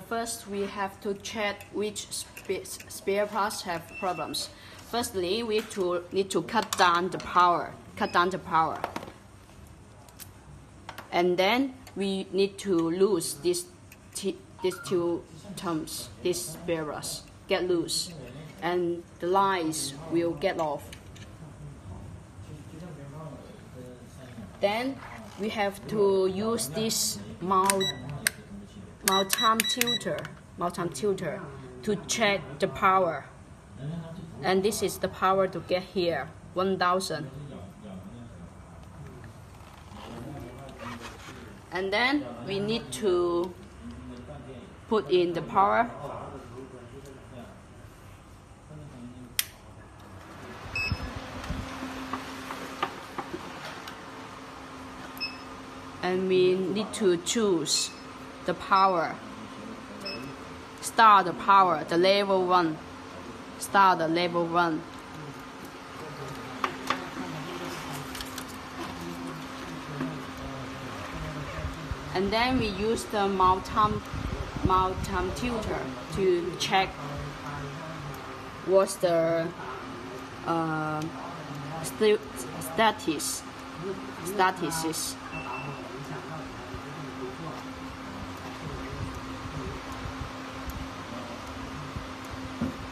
First, we have to check which spare parts have problems. Firstly, we need to cut down the power. And then we need to lose these two terms, these spare parts, get loose, and the lines will get off. Then we have to use this multimeter to check the power. And this is the power to get here, 1000. And then we need to put in the power. And we need to choose the power. Start the power, the level 1. Start the level 1. And then we use the multimeter to check what's the status is.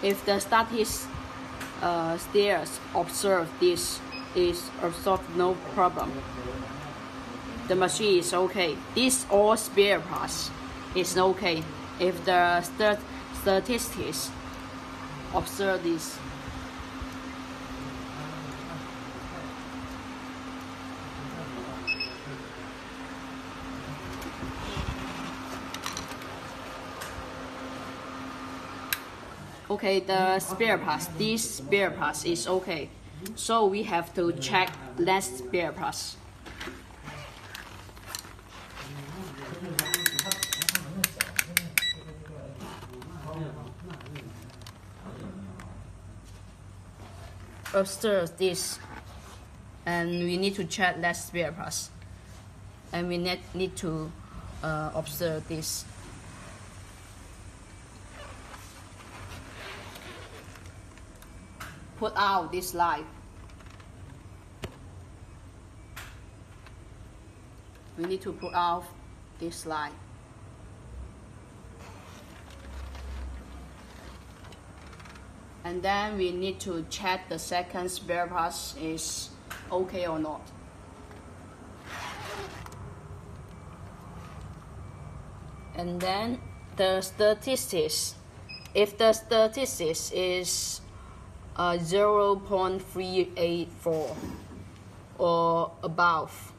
If the status still observe this is observed, no problem. The machine is okay. This all spare parts is okay. If the statistics observe this. Okay, the spare parts, this spare parts is okay. So we have to check less spare parts. Observe this, and we need to check less spare parts. And we need to observe this. Put out this light. We need to put out this light. And then we need to check the second spare parts is okay or not. And then the statistics. If the statistics is 0.384 or above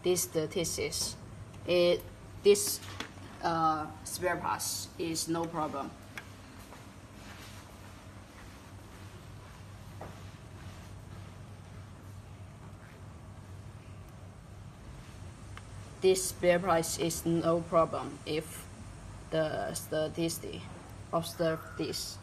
this statistics, this spare parts is no problem. This spare price is no problem if the statistic observe this.